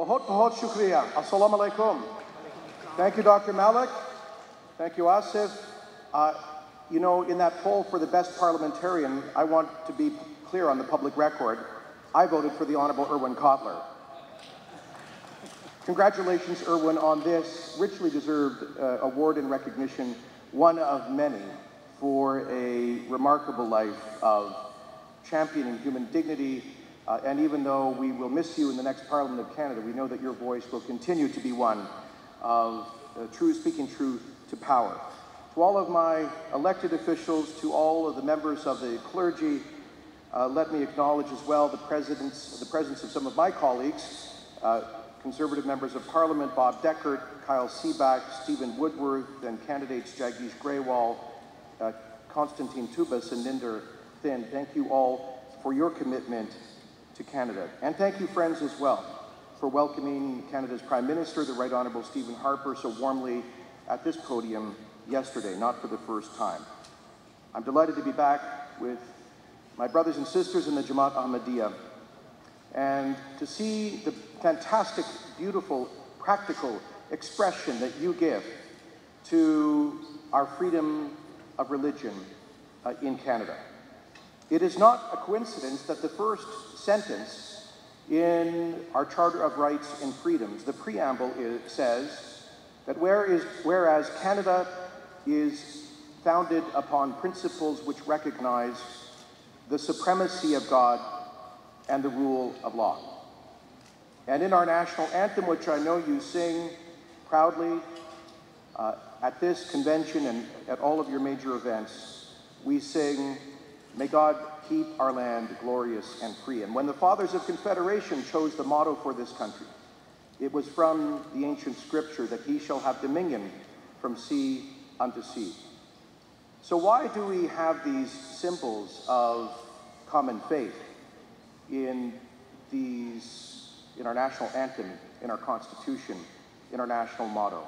Bahut shukriya. Assalamu alaikum. Thank you, Dr. Malik. Thank you, Asif. You know, in that poll for the best parliamentarian, I want to be clear on the public record. I voted for the Honorable Irwin Cotler. Congratulations, Irwin, on this richly deserved award and recognition, one of many, for a remarkable life of championing human dignity. And even though we will miss you in the next Parliament of Canada, we know that your voice will continue to be one of speaking truth to power. To all of my elected officials, to all of the members of the clergy, let me acknowledge as well the presence of some of my colleagues, Conservative members of Parliament, Bob Deckert, Kyle Seaback, Stephen Woodworth, and candidates Jagdish Grewal, Constantine Tubas, and Ninder Thin. Thank you all for your commitment to Canada. And thank you, friends, as well, for welcoming Canada's Prime Minister, the Right Honourable Stephen Harper, so warmly at this podium yesterday, not for the first time. I'm delighted to be back with my brothers and sisters in the Jamaat Ahmadiyya and to see the fantastic, beautiful, practical expression that you give to our freedom of religion in Canada. It is not a coincidence that the first sentence in our Charter of Rights and Freedoms, the preamble says that whereas Canada is founded upon principles which recognize the supremacy of God and the rule of law. And in our national anthem, which I know you sing proudly at this convention and at all of your major events, we sing, "May God keep our land glorious and free." And when the Fathers of Confederation chose the motto for this country, it was from the ancient scripture that he shall have dominion from sea unto sea. So why do we have these symbols of common faith in our national anthem, in our Constitution, in our national motto?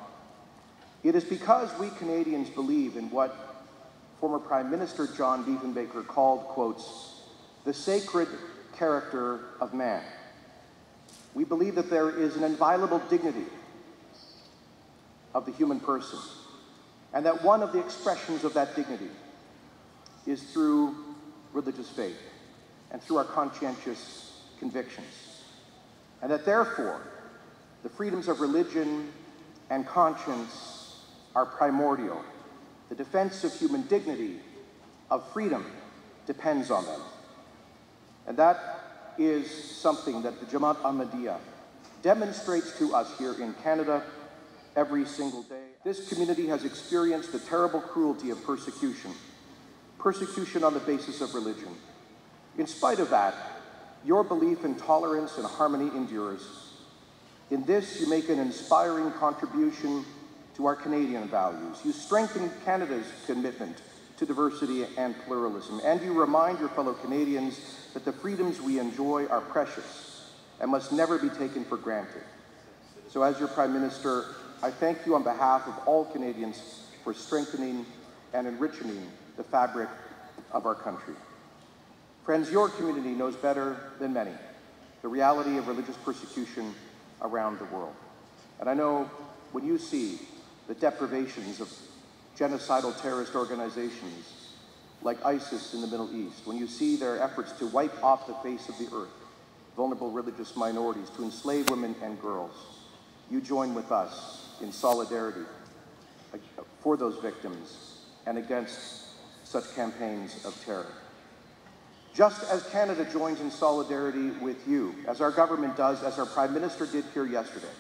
It is because we Canadians believe in what former Prime Minister John Diefenbaker called, quotes, "the sacred character of man." We believe that there is an inviolable dignity of the human person, and that one of the expressions of that dignity is through religious faith and through our conscientious convictions. And that therefore, the freedoms of religion and conscience are primordial. The defense of human dignity, of freedom, depends on them. And that is something that the Jamaat Ahmadiyya demonstrates to us here in Canada every single day. This community has experienced the terrible cruelty of persecution on the basis of religion. In spite of that, your belief in tolerance and harmony endures. In this, you make an inspiring contribution to our Canadian values. You strengthen Canada's commitment to diversity and pluralism, and you remind your fellow Canadians that the freedoms we enjoy are precious and must never be taken for granted. So as your Prime Minister, I thank you on behalf of all Canadians for strengthening and enriching the fabric of our country. Friends, your community knows better than many the reality of religious persecution around the world. And I know when you see the deprivations of genocidal terrorist organizations like ISIS in the Middle East, when you see their efforts to wipe off the face of the earth vulnerable religious minorities, to enslave women and girls, you join with us in solidarity for those victims and against such campaigns of terror. Just as Canada joins in solidarity with you, as our government does, as our Prime Minister did here yesterday,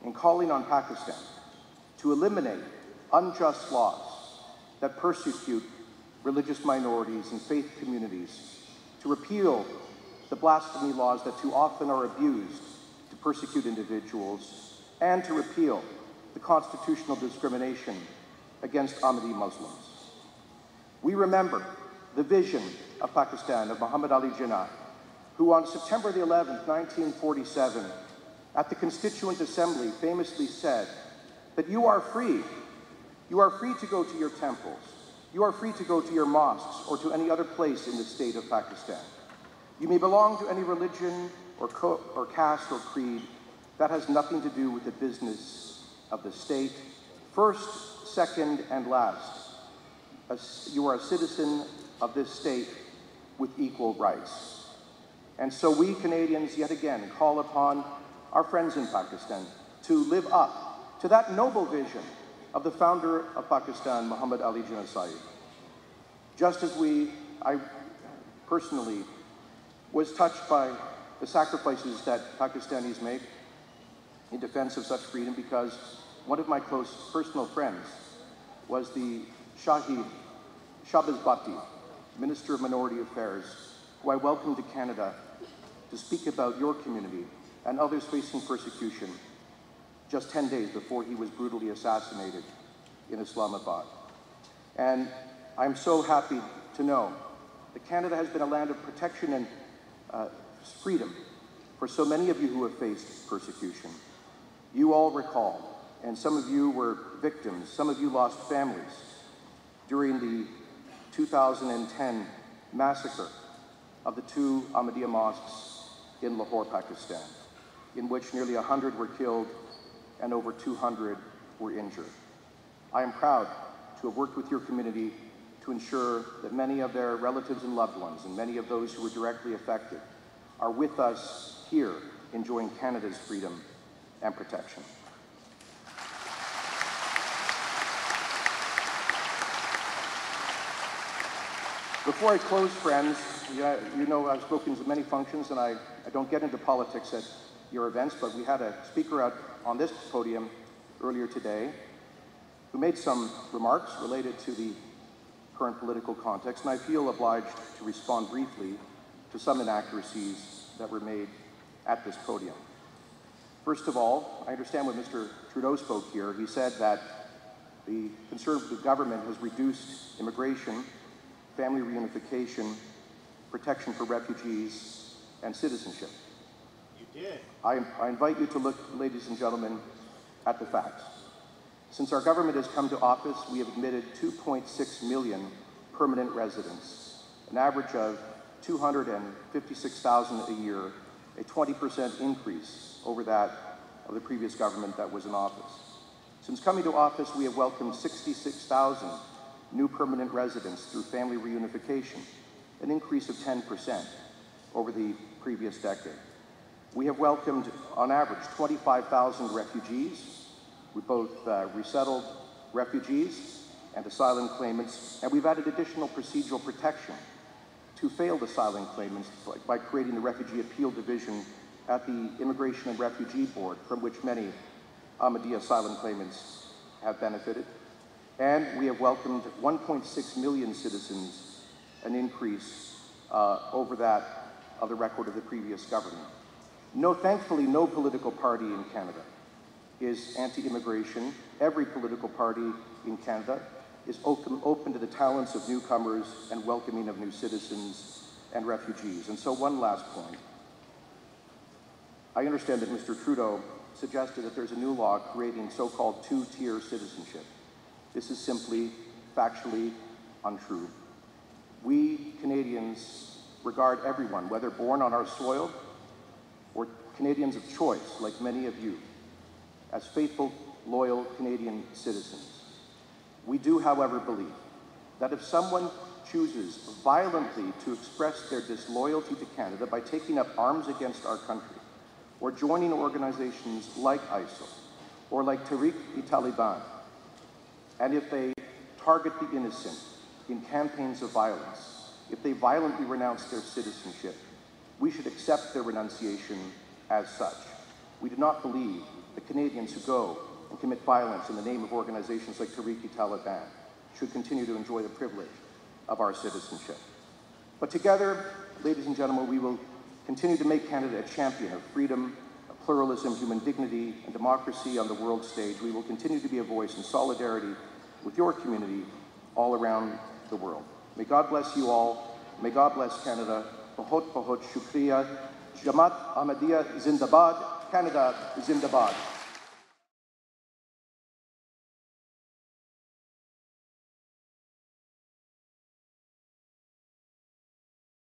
in calling on Pakistan to eliminate unjust laws that persecute religious minorities and faith communities, to repeal the blasphemy laws that too often are abused to persecute individuals, and to repeal the constitutional discrimination against Ahmadi Muslims. We remember the vision of Pakistan, of Muhammad Ali Jinnah, who on September the 11th, 1947, at the Constituent Assembly famously said that you are free. You are free to go to your temples. You are free to go to your mosques or to any other place in the state of Pakistan. You may belong to any religion or caste or creed, That has nothing to do with the business of the state. First, second, and last, you are a citizen of this state with equal rights. And so we Canadians, yet again, call upon our friends in Pakistan to live up to that noble vision of the founder of Pakistan, Muhammad Ali Jinnah Sahib. Just as I personally was touched by the sacrifices that Pakistanis make in defense of such freedom, because one of my close personal friends was the Shahid Shahbaz Bhatti, Minister of Minority Affairs, who I welcomed to Canada to speak about your community and others facing persecution just 10 days before he was brutally assassinated in Islamabad. And I'm so happy to know that Canada has been a land of protection and freedom for so many of you who have faced persecution. You all recall, and some of you were victims, some of you lost families during the 2010 massacre of the two Ahmadiyya mosques in Lahore, Pakistan, in which nearly 100 were killed and over 200 were injured. I am proud to have worked with your community to ensure that many of their relatives and loved ones, and many of those who were directly affected, are with us here enjoying Canada's freedom and protection. Before I close, friends, you know I've spoken to many functions, and I don't get into politics at your events, but we had a speaker out on this podium earlier today who made some remarks related to the current political context, and I feel obliged to respond briefly to some inaccuracies that were made at this podium. First of all, I understand when Mr. Trudeau spoke here, he said that the Conservative government has reduced immigration, family reunification, protection for refugees, and citizenship. You did. I invite you to look, ladies and gentlemen, at the facts. Since our government has come to office, we have admitted 2.6 million permanent residents, an average of 256,000 a year, a 20% increase over that of the previous government that was in office. Since coming to office, we have welcomed 66,000 new permanent residents through family reunification, an increase of 10% over the previous decade. We have welcomed, on average, 25,000 refugees. We both resettled refugees and asylum claimants, and we've added additional procedural protection to failed asylum claimants by creating the Refugee Appeal Division at the Immigration and Refugee Board, from which many Ahmadiyya asylum claimants have benefited. And we have welcomed 1.6 million citizens, an increase over that of the record of the previous government. Thankfully, no political party in Canada is anti-immigration. Every political party in Canada is open to the talents of newcomers and welcoming of new citizens and refugees. And so one last point. I understand that Mr. Trudeau suggested that there's a new law creating so-called two-tier citizenship. This is simply factually untrue. We Canadians regard everyone, whether born on our soil or Canadians of choice, like many of you, as faithful, loyal Canadian citizens. We do, however, believe that if someone chooses violently to express their disloyalty to Canada by taking up arms against our country, or joining organizations like ISIL, or like Tehrik-e-Taliban, and if they target the innocent in campaigns of violence, if they violently renounce their citizenship, we should accept their renunciation as such. We do not believe that Canadians who go and commit violence in the name of organizations like Tehrik-e-Taliban should continue to enjoy the privilege of our citizenship. But together, ladies and gentlemen, we will continue to make Canada a champion of freedom, of pluralism, human dignity, and democracy on the world stage. We will continue to be a voice in solidarity with your community all around the world. May God bless you all. May God bless Canada. Bahut bahut shukriya. Jamaat Ahmadiyya Zindabad. Canada Zindabad.